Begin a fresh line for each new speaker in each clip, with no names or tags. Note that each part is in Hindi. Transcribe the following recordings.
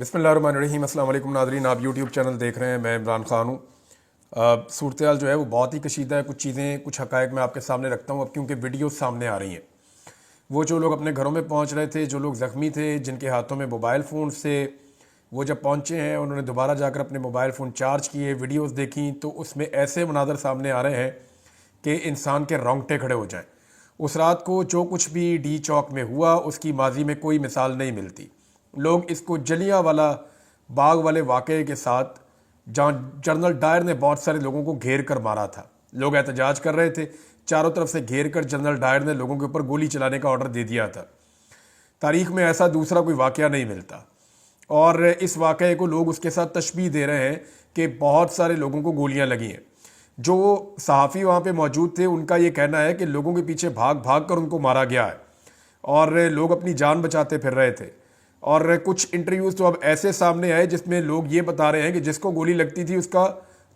बिस्मिल्लाहिर्रहमानिर्रहीम। अस्सलाम वालेकुम नाज़रीन, आप यूट्यूब चैनल देख रहे हैं। मैं इमरान ख़ान हूँ। सूरत जो है वो बहुत ही कशीदा है। कुछ चीज़ें, कुछ हक़ाइक़ मैं आपके सामने रखता हूँ अब, क्योंकि वीडियो सामने आ रही हैं। वो जो लोग अपने घरों में पहुँच रहे थे, जो लोग ज़ख्मी थे, जिनके हाथों में मोबाइल फ़ोन से, वो जब पहुँचे हैं उन्होंने दोबारा जाकर अपने मोबाइल फ़ोन चार्ज किए, वीडियोज़ देखी, तो उसमें ऐसे मनाज़र सामने आ रहे हैं कि इंसान के रोंगटे खड़े हो जाएँ। उस रात को जो कुछ भी डी चौक में हुआ उसकी माजी में कोई मिसाल नहीं मिलती। लोग इसको जलियांवाला बाग वाले वाक़े के साथ, जहाँ जनरल डायर ने बहुत सारे लोगों को घेर कर मारा था, लोग एहतजाज कर रहे थे, चारों तरफ से घेर कर जनरल डायर ने लोगों के ऊपर गोली चलाने का ऑर्डर दे दिया था। तारीख़ में ऐसा दूसरा कोई वाक़या नहीं मिलता। और इस वाक़े को लोग उसके साथ तशबीह दे रहे हैं कि बहुत सारे लोगों को गोलियां लगी हैं। जो सहाफ़ी वहाँ पे मौजूद थे उनका ये कहना है कि लोगों के पीछे भाग भाग कर उनको मारा गया है और लोग अपनी जान बचाते फिर रहे थे। और कुछ इंटरव्यूज़ तो अब ऐसे सामने आए जिसमें लोग ये बता रहे हैं कि जिसको गोली लगती थी उसका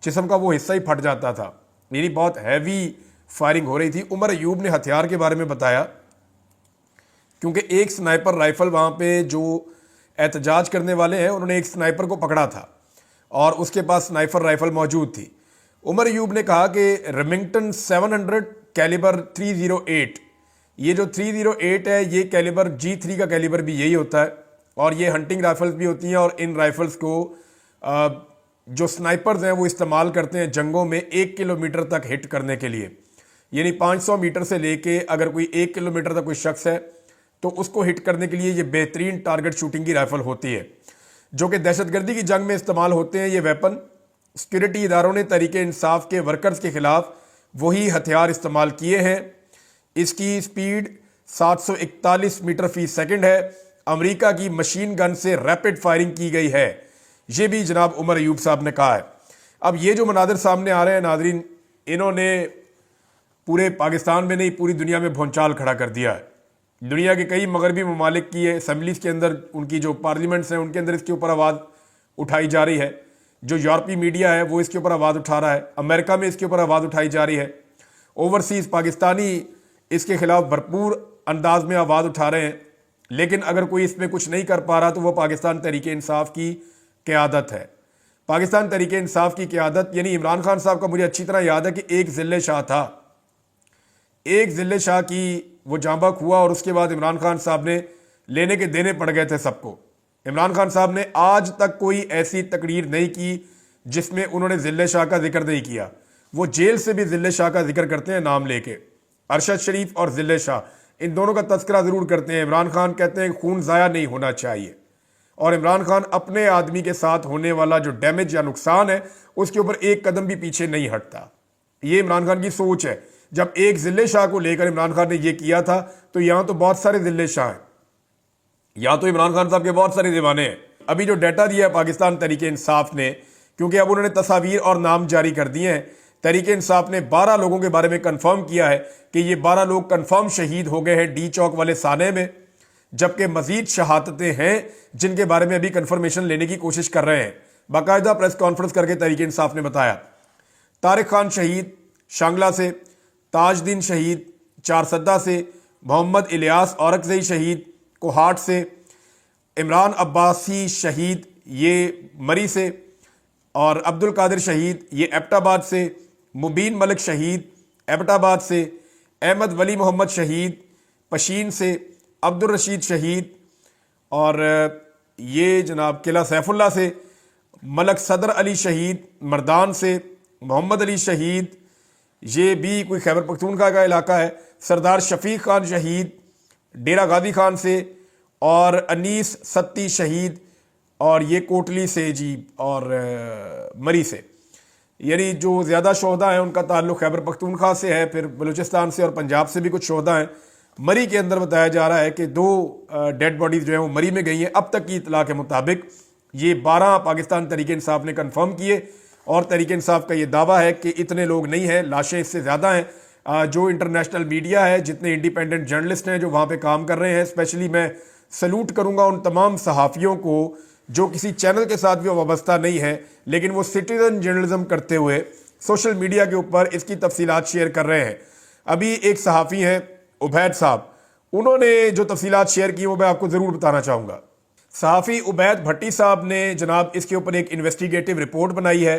जिस्म का वो हिस्सा ही फट जाता था, यानी बहुत हैवी फायरिंग हो रही थी। उमर अयूब ने हथियार के बारे में बताया, क्योंकि एक स्नाइपर राइफल वहाँ पे जो एहतजाज करने वाले हैं उन्होंने एक स्नाइपर को पकड़ा था और उसके पास स्नाइपर राइफल मौजूद थी। उमर अयूब ने कहा कि रेमिंगटन 700 कैलिबर 308, ये जो 308 है ये कैलिबर G3 का कैलिबर भी यही होता है और ये हंटिंग राइफल्स भी होती हैं। और इन राइफल्स को जो स्नाइपर्स हैं वो इस्तेमाल करते हैं जंगों में 1 किलोमीटर तक हिट करने के लिए, यानी 500 मीटर से लेके अगर कोई 1 किलोमीटर तक कोई शख्स है तो उसको हिट करने के लिए ये बेहतरीन टारगेट शूटिंग की राइफल होती है, जो कि दहशतगर्दी की जंग में इस्तेमाल होते हैं। ये वेपन सिक्योरिटी इदारों ने तहरीक इंसाफ के वर्कर्स के खिलाफ वही हथियार इस्तेमाल किए हैं। इसकी स्पीड 741 मीटर फी सेकंड है। अमेरिका की मशीन गन से रैपिड फायरिंग की गई है, ये भी जनाब उमर अयूब साहब ने कहा है। अब ये जो मनाजिर सामने आ रहे हैं नाजरीन, इन्होंने पूरे पाकिस्तान में नहीं पूरी दुनिया में भौचाल खड़ा कर दिया है। दुनिया के कई मगरबी ममालिक की असम्बलीज के अंदर, उनकी जो पार्लियामेंट्स हैं उनके अंदर इसके ऊपर आवाज़ उठाई जा रही है। जो यूरोपीय मीडिया है वो इसके ऊपर आवाज़ उठा रहा है, अमेरिका में इसके ऊपर आवाज़ उठाई जा रही है, ओवरसीज़ पाकिस्तानी इसके खिलाफ भरपूर अंदाज में आवाज़ उठा रहे हैं। लेकिन अगर कोई इसमें कुछ नहीं कर पा रहा तो वो पाकिस्तान तहरीक इंसाफ की क़यादत है। पाकिस्तान तहरीक इंसाफ की क़यादत, यानी इमरान खान साहब का मुझे अच्छी तरह याद है कि एक ज़िले शाह था, एक ज़िले शाह की वो जांबक हुआ और उसके बाद इमरान खान साहब ने लेने के देने पड़ गए थे सबको। इमरान खान साहब ने आज तक कोई ऐसी तकरीर नहीं की जिसमें उन्होंने ज़िले शाह का जिक्र नहीं किया। वो जेल से भी ज़िले शाह का जिक्र करते हैं नाम लेके। अरशद शरीफ और ज़िले शाह इन दोनों का तस्करा ज़रूर करते हैं। इमरान खान कहते हैं खून ज़ाया नहीं होना चाहिए और इमरान खान अपने आदमी के साथ होने वाला जो डैमेज या नुकसान है उसके ऊपर एक कदम भी पीछे नहीं हटता। ये इमरान खान की सोच है। जब एक ज़िले शाह को लेकर इमरान खान ने यह किया था तो यहां तो बहुत सारे ज़िले शाह हैं, या तो इमरान खान साहब के बहुत सारे दीवाने हैं। अभी जो डाटा दिया है पाकिस्तान तहरीक इंसाफ ने, क्योंकि अब उन्होंने तस्वीर और नाम जारी कर दिए हैं, तहरीक इंसाफ ने 12 लोगों के बारे में कंफर्म किया है कि ये 12 लोग कंफर्म शहीद हो गए हैं डी चौक वाले साने में, जबकि मजीद शहादतें हैं जिनके बारे में अभी कंफर्मेशन लेने की कोशिश कर रहे हैं। बाकायदा प्रेस कॉन्फ्रेंस करके तहरीक इंसाफ ने बताया तारिक खान शहीद शांगला से, ताजदीन शहीद चारसद्दा से, मोहम्मद इलियास औरकजई शहीद कोहाट से, इमरान अब्बासी शहीद ये मरी से, और अब्दुल कादिर शहीद ये एबटाबाद से, मुबीन मलिक शहीद एबटाबाद से, अहमद वली मोहम्मद शहीद पशीन से, अब्दुल रशीद शहीद और ये जनाब किला सैफुल्ला से, मलक सदर अली शहीद मर्दान से, मोहम्मद अली शहीद ये भी कोई खैबर पख्तूनख्वा का इलाका है, सरदार शफीक खान शहीद डेरा गादी खान से, और अनीस सत्ती शहीद और ये कोटली से जी और मरी से। यानी जो ज़्यादा शोहदा हैं उनका ताल्लुक़ खैबर पख्तूनख्वा से है, फिर बलूचिस्तान से और पंजाब से भी कुछ शोहदा हैं। मरी के अंदर बताया जा रहा है कि 2 डेड बॉडीज़ जो हैं वो मरी में गई हैं। अब तक की इतला के मुताबिक ये 12 पाकिस्तान तहरीक इंसाफ ने कन्फर्म किए और तहरीक इंसाफ का ये दावा है कि इतने लोग नहीं हैं, लाशें इससे ज़्यादा हैं। जो इंटरनेशनल मीडिया है, जितने इंडिपेंडेंट जर्नलिस्ट हैं जो वहाँ पे काम कर रहे हैं, स्पेशली मैं सल्यूट करूँगा उन तमाम सहाफ़ियों को जो किसी चैनल के साथ भी वाबस्ता नहीं है, लेकिन वो सिटीज़न जर्नलिज्म करते हुए सोशल मीडिया के ऊपर इसकी तफसीलात शेयर कर रहे हैं। अभी एक सहाफ़ी हैं उबैद साहब, उन्होंने जो तफसीलात शेयर की वो मैं आपको ज़रूर बताना चाहूँगा। सहाफ़ी उबैद भट्टी साहब ने जनाब इसके ऊपर एक इन्वेस्टिगेटिव रिपोर्ट बनाई है।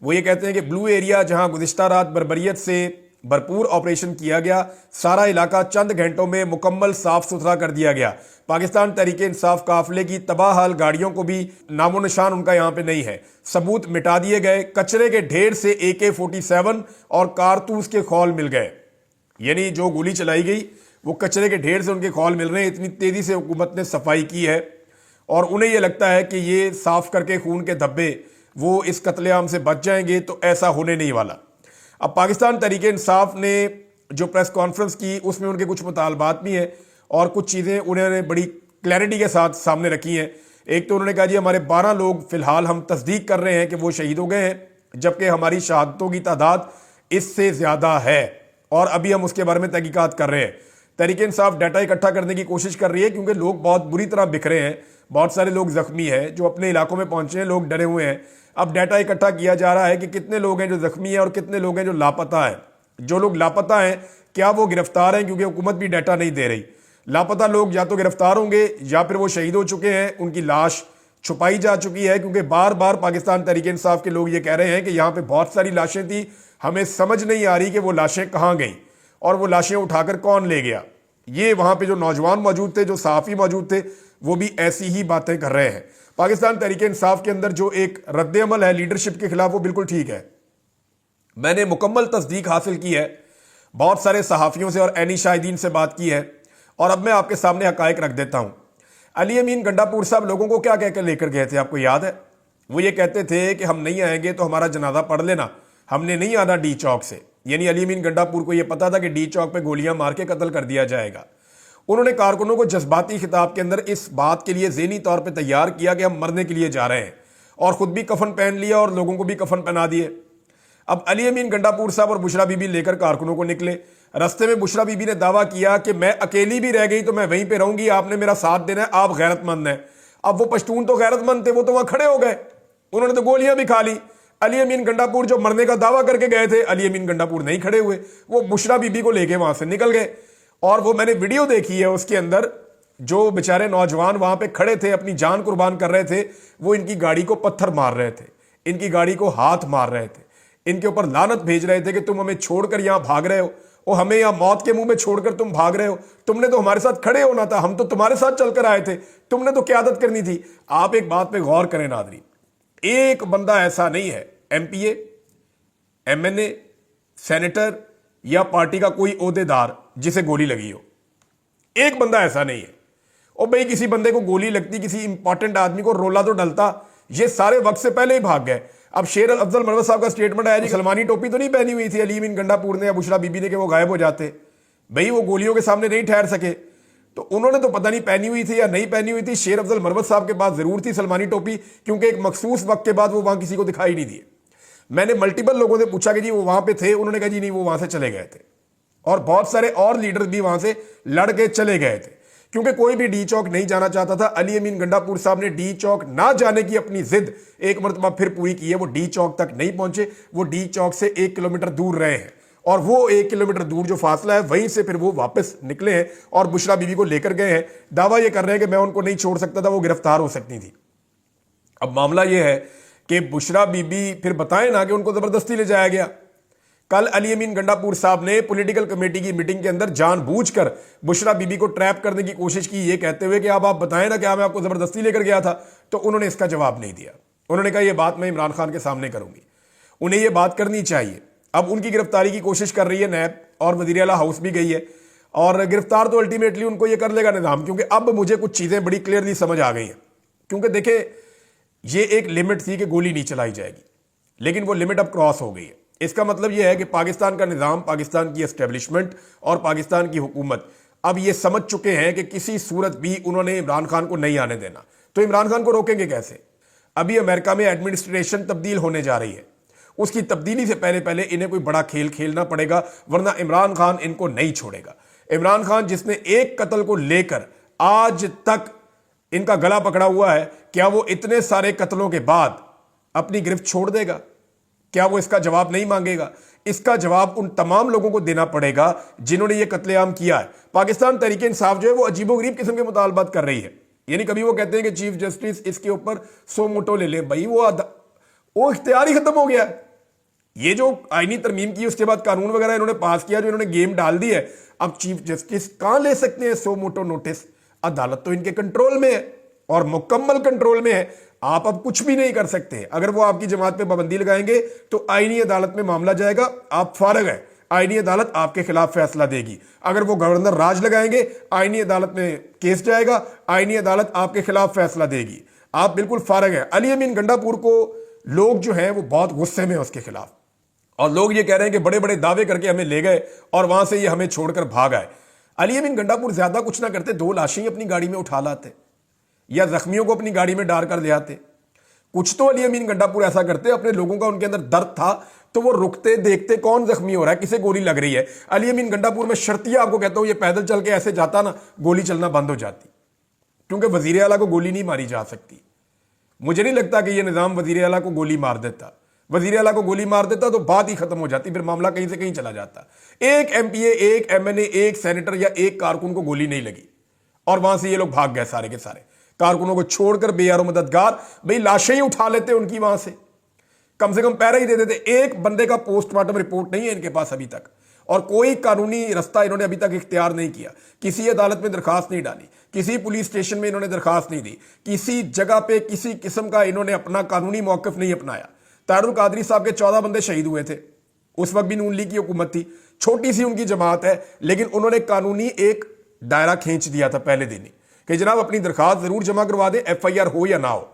वो ये कहते हैं कि ब्लू एरिया जहां गुज़िश्ता रात बर्बरियत से भरपूर ऑपरेशन किया गया, सारा इलाका चंद घंटों में मुकम्मल साफ सुथरा कर दिया गया। पाकिस्तान तहरीक इंसाफ काफिले की तबाहाल गाड़ियों को भी नामो निशान उनका यहाँ पे नहीं है, सबूत मिटा दिए गए। कचरे के ढेर से AK-47 और कारतूस के खौल मिल गए, यानी जो गोली चलाई गई वो कचरे के ढेर से उनके खौल मिल रहे हैं। इतनी तेजी से हुकूमत ने सफाई की है और उन्हें यह लगता है कि ये साफ करके खून के धब्बे वो इस कत्लेआम से बच जाएंगे, तो ऐसा होने नहीं वाला। अब पाकिस्तान तहरीक इंसाफ ने जो प्रेस कॉन्फ्रेंस की उसमें उनके कुछ मुतालबात भी हैं और कुछ चीज़ें उन्होंने बड़ी क्लैरिटी के साथ सामने रखी हैं। एक तो उन्होंने कहा जी हमारे 12 लोग फिलहाल हम तस्दीक कर रहे हैं कि वो शहीद हो गए हैं, जबकि हमारी शहादतों की तादाद इससे ज़्यादा है और अभी हम उसके बारे में तहकीकात कर रहे हैं। तहरीक इंसाफ डाटा इकट्ठा करने की कोशिश कर रही है क्योंकि लोग बहुत बुरी तरह बिखरे हैं, बहुत सारे लोग जख्मी हैं, जो अपने इलाकों में पहुंचे हैं, लोग डरे हुए हैं। अब डाटा इकट्ठा किया जा रहा है कि कितने लोग हैं जो जख्मी हैं और कितने लोग हैं जो लापता हैं। जो लोग लापता हैं क्या वो गिरफ्तार हैं, क्योंकि हुकूमत भी डाटा नहीं दे रही। लापता लोग या तो गिरफ्तार होंगे या फिर वो शहीद हो चुके हैं, उनकी लाश छुपाई जा चुकी है, क्योंकि बार बार पाकिस्तान तहरीक इंसाफ के लोग ये कह रहे हैं कि यहाँ पे बहुत सारी लाशें थी, हमें समझ नहीं आ रही कि वो लाशें कहाँ गई और वो लाशें उठाकर कौन ले गया। ये वहाँ पे जो नौजवान मौजूद थे, जो सहाफ़ी मौजूद थे, वो भी ऐसी ही बातें कर रहे हैं। पाकिस्तान तहरीक इंसाफ के अंदर जो एक रद्द-ए-अमल है लीडरशिप के खिलाफ, वो बिल्कुल ठीक है। मैंने मुकम्मल तस्दीक हासिल की है, बहुत सारे सहाफ़ियों से और ऐनी शाहिदीन से बात की है और अब मैं आपके सामने हकायक रख देता हूँ। अली अमीन गंडापुर साहब लोगों को क्या कहकर लेकर गए थे, आपको याद है? वो ये कहते थे कि हम नहीं आएंगे तो हमारा जनाजा पढ़ लेना, हमने नहीं आना डी चौक से। यानी अली अमीन गंडापुर को यह पता था कि डी चौक पे गोलियां मार के कत्ल कर दिया जाएगा। उन्होंने कारकुनों को जज्बाती खिताब के अंदर इस बात के लिए ज़हनी तौर पे तैयार किया कि हम मरने के लिए जा रहे हैं और ख़ुद भी कफन पहन लिया और लोगों को भी कफन पहना दिए। अब अली अमीन गंडापुर साहब और बुशरा बीबी लेकर कारकुनों को निकले। रास्ते में बुशरा बीबी ने दावा किया कि मैं अकेली भी रह गई तो मैं वहीं पर रहूंगी, आपने मेरा साथ देना है, आप गैरतमंद हैं। अब वो पश्तून तो गैरतमंद थे, वो तो वहाँ खड़े हो गए, उन्होंने तो गोलियां भी खा ली। अली अमीन गंडापुर जो मरने का दावा करके गए थे, अली अमीन गंडापुर नहीं खड़े हुए, वो बुशरा बीबी को लेके वहां से निकल गए। और वो मैंने वीडियो देखी है, उसके अंदर जो बेचारे नौजवान वहां पे खड़े थे, अपनी जान कुर्बान कर रहे थे, वो इनकी गाड़ी को पत्थर मार रहे थे, इनकी गाड़ी को हाथ मार रहे थे, इनके ऊपर लानत भेज रहे थे कि तुम हमें छोड़कर यहां भाग रहे हो, और हमें यहां मौत के मुंह में छोड़कर तुम भाग रहे हो, तुमने तो हमारे साथ खड़े होना था, हम तो तुम्हारे साथ चलकर आए थे, तुमने तो क़यादत करनी थी। आप एक बात पे गौर करें नाज़रीन, एक बंदा ऐसा नहीं है, MPA, MNA, सेनेटर या पार्टी का कोई ओहदेदार जिसे गोली लगी हो, एक बंदा ऐसा नहीं है। और भाई किसी बंदे को गोली लगती, किसी इंपॉर्टेंट आदमी को रोला तो डलता, ये सारे वक्त से पहले ही भाग गए। अब शेर अफजल मरवत साहब का स्टेटमेंट आया जी, सलमानी टोपी तो नहीं पहनी हुई थी अली अमीन गंडापुर ने या बुशरा बीबी ने कि वो गायब हो जाते, भाई वो गोलियों के सामने नहीं ठहर सके, तो उन्होंने तो पता नहीं पहनी हुई थी या नहीं पहनी हुई थी। शेर अफजल मरवत साहब के पास जरूर थी सलमानी टोपी, क्योंकि एक मखसूस वक्त के बाद वो वहां किसी को दिखाई नहीं दिए। मैंने मल्टीपल लोगों से पूछा कि जी वो वहां पे थे, उन्होंने कहा जी नहीं वो वहां से चले गए थे, और बहुत सारे और लीडर भी वहां से लड़ के चले गए थे, क्योंकि कोई भी डी चौक नहीं जाना चाहता था। अली अमीन गंडापुर साहब ने डी चौक ना जाने की अपनी जिद एक मरतबा फिर पूरी की है। वो डी चौक तक नहीं पहुंचे, वो डी चौक से 1 किलोमीटर दूर रहे हैं, और वो 1 किलोमीटर दूर जो फासला है वहीं से फिर वो वापस निकले हैं और बुशरा बीबी को लेकर गए हैं। दावा ये कर रहे हैं कि मैं उनको नहीं छोड़ सकता था, वो गिरफ्तार हो सकती थी। अब मामला ये है कि बुशरा बीबी फिर बताएं ना कि उनको जबरदस्ती ले जाया गया। कल अली अमीन गंडापुर साहब ने पॉलिटिकल कमेटी की मीटिंग के अंदर जानबूझकर बुशरा बीबी को ट्रैप करने की कोशिश की, ये कहते हुए कि अब आप बताएं ना क्या मैं आपको जबरदस्ती लेकर गया था, तो उन्होंने इसका जवाब नहीं दिया। उन्होंने कहा यह बात मैं इमरान खान के सामने करूंगी, उन्हें यह बात करनी चाहिए। अब उनकी गिरफ्तारी की कोशिश कर रही है नैब, और वज़ीर आला हाउस भी गई है, और गिरफ्तार तो अल्टीमेटली उनको यह कर लेगा निज़ाम, क्योंकि अब मुझे कुछ चीज़ें बड़ी क्लियरली समझ आ गई हैं। क्योंकि देखें, ये एक लिमिट थी कि गोली नहीं चलाई जाएगी, लेकिन वो लिमिट अब क्रॉस हो गई है। इसका मतलब यह है कि पाकिस्तान का निज़ाम, पाकिस्तान की एस्टेब्लिशमेंट और पाकिस्तान की हुकूमत अब ये समझ चुके हैं कि किसी सूरत भी उन्होंने इमरान खान को नहीं आने देना। तो इमरान खान को रोकेंगे कैसे? अभी अमेरिका में एडमिनिस्ट्रेशन तब्दील होने जा रही है, उसकी तब्दीली से पहले पहले इन्हें कोई बड़ा खेल खेलना पड़ेगा, वरना इमरान खान इनको नहीं छोड़ेगा। इमरान खान जिसने एक कत्ल को लेकर आज तक इनका गला पकड़ा हुआ है, क्या वो इतने सारे कत्लों के बाद अपनी गिरफ्त छोड़ देगा? क्या वो इसका जवाब नहीं मांगेगा? इसका जवाब उन तमाम लोगों को देना पड़ेगा जिन्होंने ये कत्लेआम किया है। पाकिस्तान तहरीक इंसाफ जो है वो अजीबोगरीब किस्म के मुतालबात कर रही है। यानी कभी वो कहते हैं कि चीफ जस्टिस इसके ऊपर सो मोटो ले ले, भाई वो इख्तियार ही खत्म हो गया। ये जो आईनी तरमीम की उसके बाद कानून वगैरह इन्होंने पास किया, जो इन्होंने गेम डाल दी है, अब चीफ जस्टिस कहां ले सकते हैं सो मोटो नोटिस? अदालत तो इनके कंट्रोल में है और मुकम्मल कंट्रोल में है, आप अब कुछ भी नहीं कर सकते। अगर वो आपकी जमात पे पाबंदी लगाएंगे तो आईनी अदालत में मामला जाएगा, आप फारग है, आईनी अदालत आपके खिलाफ फैसला देगी। अगर वो गवर्नर राज लगाएंगे, आईनी अदालत में केस जाएगा, आईनी अदालत आपके खिलाफ फैसला देगी, आप बिल्कुल फारग है। अली अमीन गंडापुर को लोग जो हैं वो बहुत गुस्से में है उसके खिलाफ, और लोग ये कह रहे हैं कि बड़े बड़े दावे करके हमें ले गए और वहां से ये हमें छोड़कर भाग आए। अली अमीन गंडापुर ज्यादा कुछ ना करते, 2 लाशें अपनी गाड़ी में उठा लाते या जख्मियों को अपनी गाड़ी में डाल कर ले आते। कुछ तो अली अमीन गंडापुर ऐसा करते, अपने लोगों का उनके अंदर दर्द था तो वो रुकते, देखते कौन जख्मी हो रहा है, किसे गोली लग रही है। अली अमीन गंडापुर में शर्तिया आपको कहता हूं, ये पैदल चल के ऐसे जाता ना, गोली चलना बंद हो जाती, क्योंकि वजीर आला को गोली नहीं मारी जा सकती। मुझे नहीं लगता कि यह निजाम वजीर आला को गोली मार देता। वजीर आला को गोली मार देता तो बात ही खत्म हो जाती, फिर मामला कहीं से कहीं चला जाता। एक एमपीए, एक एमएनए, एक सेनेटर या एक कारकुन को गोली नहीं लगी और वहां से ये लोग भाग गए सारे के सारे। कारकुनों को छोड़कर बेयारो मददगार भाई लाशें ही उठा लेते उनकी, वहां से कम से कम पैरा ही दे देते। एक बंदे का पोस्टमार्टम रिपोर्ट नहीं है इनके पास अभी तक, और कोई कानूनी रास्ता इन्होंने अभी तक इख्तियार नहीं किया। किसी अदालत में दरखास्त नहीं डाली, किसी पुलिस स्टेशन में इन्होंने दरखास्त नहीं दी, किसी जगह पे किसी किस्म का इन्होंने अपना कानूनी मौकफ नहीं अपनाया। तारुल कादरी साहब के 14 बंदे शहीद हुए थे, उस वक्त भी नून लीग की हुकूमत थी, छोटी सी उनकी जमात है, लेकिन उन्होंने कानूनी एक दायरा खींच दिया था पहले दिन ही कि जनाब अपनी दरखास्त जरूर जमा करवा दें, एफआईआर हो या ना हो,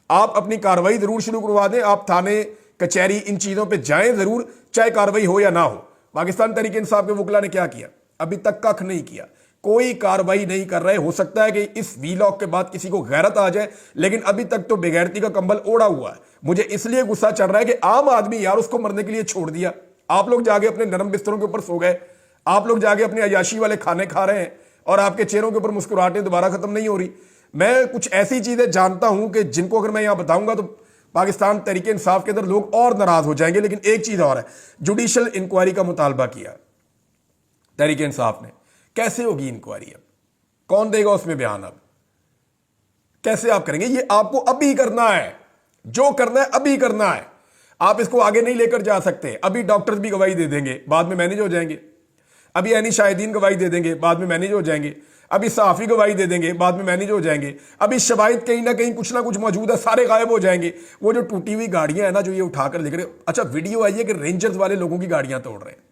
आप अपनी कार्रवाई जरूर शुरू करवा दें, आप थाने कचहरी इन चीजों पे जाएं जरूर, चाहे कार्रवाई हो या ना हो। पाकिस्तान तहरीक इंसाफ के वकला ने क्या किया? अभी तक कख नहीं किया, कोई कार्रवाई नहीं कर रहे। हो सकता है कि इस वीलॉग के बाद किसी को गैरत आ जाए, लेकिन अभी तक तो बेगैरती का कंबल ओढ़ा हुआ है। मुझे इसलिए गुस्सा चढ़ रहा है कि आम आदमी यार उसको मरने के लिए छोड़ दिया, आप लोग जाके अपने नरम बिस्तरों के ऊपर सो गए, आप लोग जाके अपने अयाशी वाले खाने खा रहे हैं और आपके चेहरों के ऊपर मुस्कुराहटें दोबारा खत्म नहीं हो रही। मैं कुछ ऐसी चीजें जानता हूं कि जिनको अगर मैं यहां बताऊंगा तो पाकिस्तान तहरीक इंसाफ के अंदर लोग और नाराज हो जाएंगे। लेकिन एक चीज और है, जुडिशियल इंक्वायरी का मुतालबा किया तहरीक इंसाफ ने। कैसे होगी इंक्वायरी? अब कौन देगा उसमें बयान? अब कैसे आप करेंगे? ये आपको अभी करना है, जो करना है अभी करना है, आप इसको आगे नहीं लेकर जा सकते। अभी डॉक्टर्स भी गवाही दे देंगे, बाद में मैनेज हो जाएंगे। अभी यानी शाहिदीन गवाही दे देंगे, बाद में मैनेज हो जाएंगे। अभी सहाफी गवाही दे देंगे, बाद में मैनेज हो जाएंगे। अभी शवाहिद कहीं ना कहीं कुछ ना कुछ मौजूद है, सारे गायब हो जाएंगे। वो जो टूटी हुई गाड़ियां है ना, जो ये उठाकर लेकर, अच्छा वीडियो आई है कि रेंजर्स वाले लोगों की गाड़ियां तोड़ रहे हैं।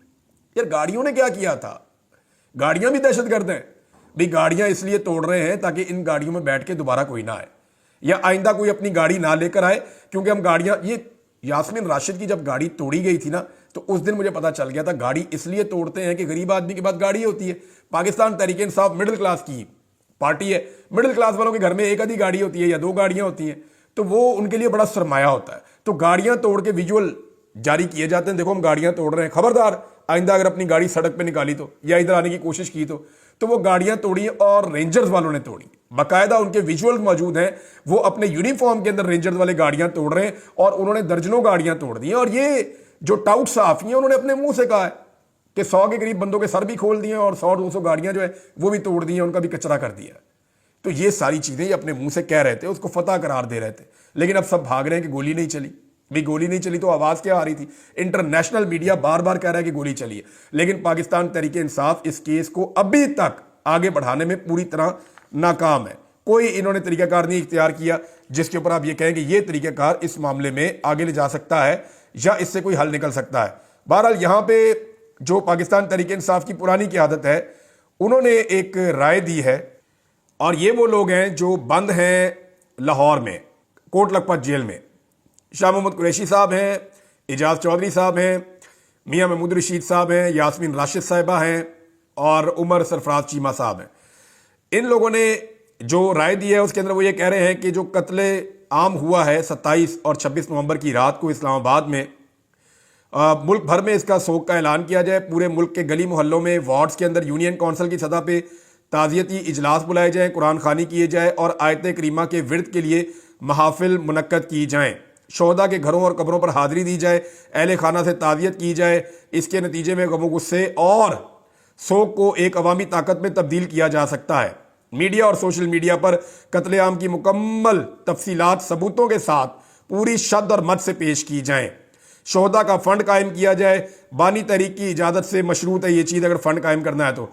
यार गाड़ियों ने क्या किया था? गाड़ियां भी दहशतगर्द हैं भाई। गाड़ियां इसलिए तोड़ रहे हैं ताकि इन गाड़ियों में बैठ के दोबारा कोई ना आए, या आइंदा कोई अपनी गाड़ी ना लेकर आए, क्योंकि हम गाड़ियां, ये यास्मीन राशिद की जब गाड़ी तोड़ी गई थी ना, तो उस दिन मुझे पता चल गया था गाड़ी इसलिए तोड़ते हैं कि गरीब आदमी के पास गाड़ी होती है। पाकिस्तान तहरीक इंसाफ मिडिल क्लास की पार्टी है, मिडिल क्लास वालों के घर में एक आधी गाड़ी होती है या 2 गाड़ियां होती हैं, तो वो उनके लिए बड़ा सरमाया होता है। तो गाड़ियां तोड़ के विजुअल जारी किए जाते हैं, देखो हम गाड़ियां तोड़ रहे हैं, खबरदार आइंदा अगर अपनी गाड़ी सड़क पे निकाली तो, या इधर आने की कोशिश की तो वो गाड़ियां तोड़ी और रेंजर्स वालों ने तोड़ी। बाकायदा उनके विजुअल्स मौजूद हैं, वो अपने यूनिफॉर्म के अंदर रेंजर्स वाले गाड़ियां तोड़ रहे हैं और उन्होंने दर्जनों गाड़ियां तोड़ दी। और ये जो टाउट सहाफी हैं उन्होंने अपने मुंह से कहा है कि 100 के करीब बंदों के सर भी खोल दिए और 100-200 गाड़ियां जो है वो भी तोड़ दी हैं, उनका भी कचरा कर दिया। तो ये सारी चीजें ये अपने मुंह से कह रहे थे, उसको फतह करार दे रहे थे, लेकिन अब सब भाग रहे हैं कि गोली नहीं चली। भी गोली नहीं चली तो आवाज क्या आ रही थी? इंटरनेशनल मीडिया बार बार कह रहा है कि गोली चली है, लेकिन पाकिस्तान तहरीक इंसाफ इस केस को अभी तक आगे बढ़ाने में पूरी तरह नाकाम है। कोई इन्होंने तरीकाकार नहीं इख्तियार किया जिसके ऊपर आप ये कहें कि ये तरीकाकार इस मामले में आगे ले जा सकता है या इससे कोई हल निकल सकता है। बहरहाल यहां पे जो पाकिस्तान तहरीक इंसाफ की पुरानी क़यादत है, उन्होंने एक राय दी है, और ये वो लोग हैं जो बंद हैं लाहौर में कोट लखपत जेल में। शाह मोहम्मद कुरैशी साहब हैं, एजाज चौधरी साहब हैं, मियां महमूद रशीद साहब हैं, यास्मीन राशिद साहिबा हैं और उमर सरफराज चीमा साहब हैं। इन लोगों ने जो राय दी है उसके अंदर वो ये कह रहे हैं कि जो कत्ले आम हुआ है 27 और 26 नवंबर की रात को इस्लामाबाद में, मुल्क भर में इसका शोक का ऐलान किया जाए। पूरे मुल्क के गली मोहल्लों में, वार्ड्स के अंदर यूनियन काउंसिल की सतह पे ताज़ियती इजलास बुलाए जाएँ, कुरान खानी किए जाए और आयत करीमा के विर्द के लिए महाफिल मुनक्कद की जाएँ। शोहदा के घरों और कब्रों पर हाजिरी दी जाए, अहले खाना से ताज़ियत की जाए। इसके नतीजे में गमो गुस्से और शोक को एक अवामी ताकत में तब्दील किया जा सकता है। मीडिया और सोशल मीडिया पर कत्लेआम की मुकम्मल तफसीलात सबूतों के साथ पूरी शद और मत से पेश की जाएं। शोहदा का फंड कायम किया जाए। बानी तहरीक की इजाज़त से मशरूत है ये चीज़, अगर फंड कायम करना है तो।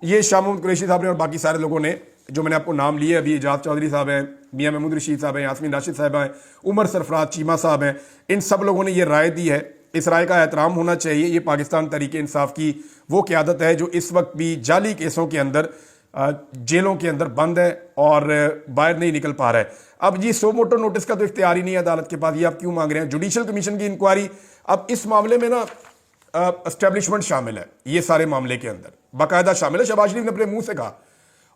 ये शाह महमूद कुरैशी साहब ने और बाकी सारे लोगों ने, जो मैंने आपको नाम लिए अभी, एजाज चौधरी साहब हैं, मियां महमूद रशीद साहब हैं, यास्मीन राशिद साहब हैं, उमर सरफराज चीमा साहब हैं, इन सब लोगों ने ये राय दी है। इस राय का एहतराम होना चाहिए। ये पाकिस्तान तहरीक इंसाफ की वो क़यादत है जो इस वक्त भी जाली केसों के अंदर जेलों के अंदर बंद है और बाहर नहीं निकल पा रहा है। अब जी सो मोटो नोटिस का तो इख्तियार ही नहीं है अदालत के पास, ये आप क्यों मांग रहे हैं? जुडिशल कमीशन की इंक्वायरी, अब इस मामले में ना एस्टेब्लिशमेंट शामिल है, ये सारे मामले के अंदर बाकायदा शामिल है। शहबाज शरीफ ने अपने मुंह से कहा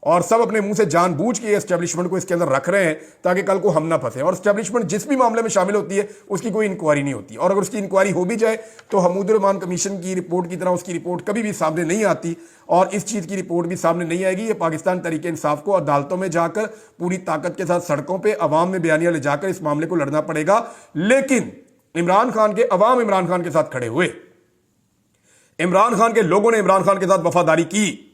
और सब अपने मुंह से जानबूझ के एस्टेब्लिशमेंट को इसके अंदर रख रहे हैं ताकि कल को हम ना फंसे। और एस्टेब्लिशमेंट जिस भी मामले में शामिल होती है उसकी कोई इंक्वायरी नहीं होती, और अगर उसकी इंक्वायरी हो भी जाए तो हमीदुर रहमान कमीशन की रिपोर्ट की तरह उसकी रिपोर्ट कभी भी सामने नहीं आती, और इस चीज़ की रिपोर्ट भी सामने नहीं आएगी। ये पाकिस्तान तहरीक इंसाफ को अदालतों में जाकर पूरी ताकत के साथ सड़कों पर अवाम में बयानियां ले जाकर इस मामले को लड़ना पड़ेगा। लेकिन इमरान खान के अवाम इमरान खान के साथ खड़े हुए, इमरान खान के लोगों ने इमरान खान के साथ वफादारी की,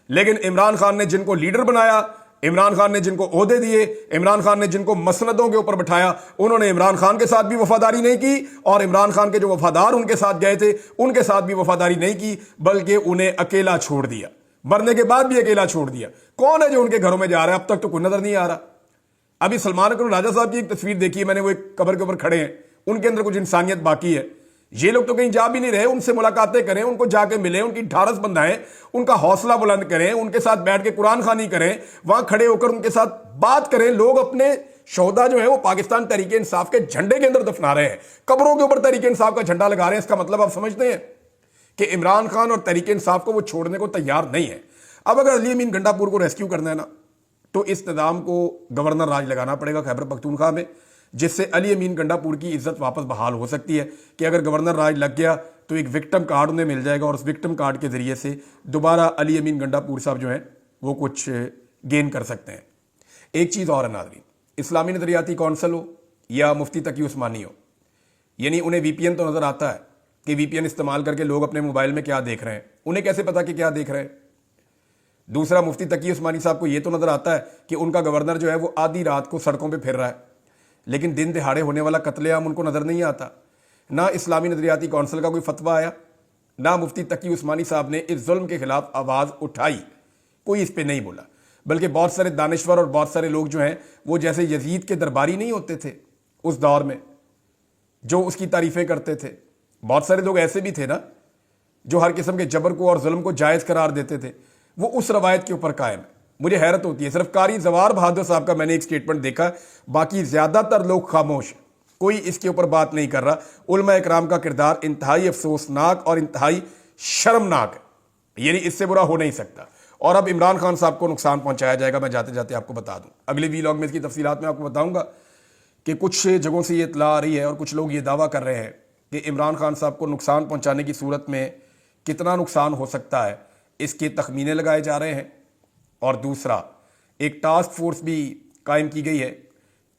लेकिन इमरान खान ने जिनको लीडर बनाया, इमरान खान ने जिनको ओहदे दिए, इमरान खान ने जिनको मसनदों के ऊपर बिठाया, उन्होंने इमरान खान के साथ भी वफादारी नहीं की, और इमरान खान के जो वफादार उनके साथ गए थे उनके साथ भी वफादारी नहीं की, बल्कि उन्हें अकेला छोड़ दिया, मरने के बाद भी अकेला छोड़ दिया। कौन है जो उनके घरों में जा रहा है? अब तक तो कोई नजर नहीं आ रहा। अभी सलमान अकबर राजा साहब की एक तस्वीर देखी है मैंने, वो एक कब्र के ऊपर खड़े हैं, उनके अंदर कुछ इंसानियत बाकी है। ये लोग तो कहीं जा भी नहीं रहे, उनसे मुलाकातें करें, उनको जाके मिलें, उनकी ढारस बंधाएं, उनका हौसला बुलंद करें, उनके साथ बैठ के कुरान खानी करें, वहां खड़े होकर उनके साथ बात करें। लोग अपने शोहदा जो है वो पाकिस्तान तहरीक इंसाफ के झंडे के अंदर दफना रहे हैं, कब्रों के ऊपर तहरीक इंसाफ का झंडा लगा रहे हैं। इसका मतलब आप समझते हैं कि इमरान खान और तहरीक इंसाफ को वो छोड़ने को तैयार नहीं है। अब अगर अली अमीन गंडापुर को रेस्क्यू करना है ना, तो इस निज़ाम को गवर्नर राज लगाना पड़ेगा खैबर पख्तूनख्वा में, जिससे अली अमीन गंडापुर की इज्जत वापस बहाल हो सकती है। कि अगर गवर्नर राज लग गया तो एक विक्टिम कार्ड उन्हें मिल जाएगा, और उस विक्टिम कार्ड के जरिए से दोबारा अली अमीन गंडापुर साहब जो हैं वो कुछ गेन कर सकते हैं। एक चीज़ और है नाज़रीन, इस्लामी नज़रियाती कौंसल हो या मुफ्ती तकी उस्मानी हो, यानी उन्हें VPN तो नज़र आता है कि VPN इस्तेमाल करके लोग अपने मोबाइल में क्या देख रहे हैं, उन्हें कैसे पता कि क्या देख रहे हैं? दूसरा, मुफ्ती तकी उस्मानी साहब को यह तो नज़र आता है कि उनका गवर्नर जो है वो आधी रात को सड़कों पर फिर रहा है, लेकिन दिन दिहाड़े होने वाला कत्लेआम उनको नज़र नहीं आता। ना इस्लामी नज़रियाती कौंसिल का कोई फतवा आया, ना मुफ्ती तकी उस्मानी साहब ने इस जुल्म के खिलाफ आवाज़ उठाई, कोई इस पे नहीं बोला। बल्कि बहुत सारे दानिश्वर और बहुत सारे लोग जो हैं वो जैसे यजीद के दरबारी नहीं होते थे उस दौर में, जो उसकी तारीफ़ें करते थे, बहुत सारे लोग ऐसे भी थे ना जो हर किस्म के जबर को और जुल्म को जायज़ करार देते थे, वो उस रवायत के ऊपर कायम है। मुझे हैरत होती है, सिर्फ कारी जवार बहादुर साहब का मैंने एक स्टेटमेंट देखा, बाकी ज़्यादातर लोग खामोश, कोई इसके ऊपर बात नहीं कर रहा। उलमा इकराम का किरदार इंतहाई अफसोसनाक और इंतहाई शर्मनाक है, यानी इससे बुरा हो नहीं सकता। और अब इमरान खान साहब को नुकसान पहुंचाया जाएगा। मैं जाते जाते आपको बता दूं, अगले वीलॉग में इसकी तफसीलात में आपको बताऊंगा कि कुछ जगहों से ये इतला आ रही है और कुछ लोग ये दावा कर रहे हैं कि इमरान खान साहब को नुकसान पहुंचाने की सूरत में कितना नुकसान हो सकता है, इसके तखमीने लगाए जा रहे हैं। और दूसरा, एक टास्क फोर्स भी कायम की गई है,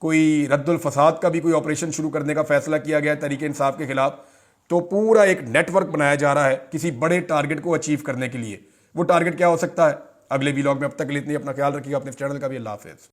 कोई रद्दुल फसाद का भी कोई ऑपरेशन शुरू करने का फैसला किया गया है तहरीक इंसाफ के खिलाफ। तो पूरा एक नेटवर्क बनाया जा रहा है किसी बड़े टारगेट को अचीव करने के लिए। वो टारगेट क्या हो सकता है, अगले वीलॉग में। अब तक के लिए इतनी, अपना ख्याल रखिएगा, अपने चैनल का भी। अल्लाह हाफिज़।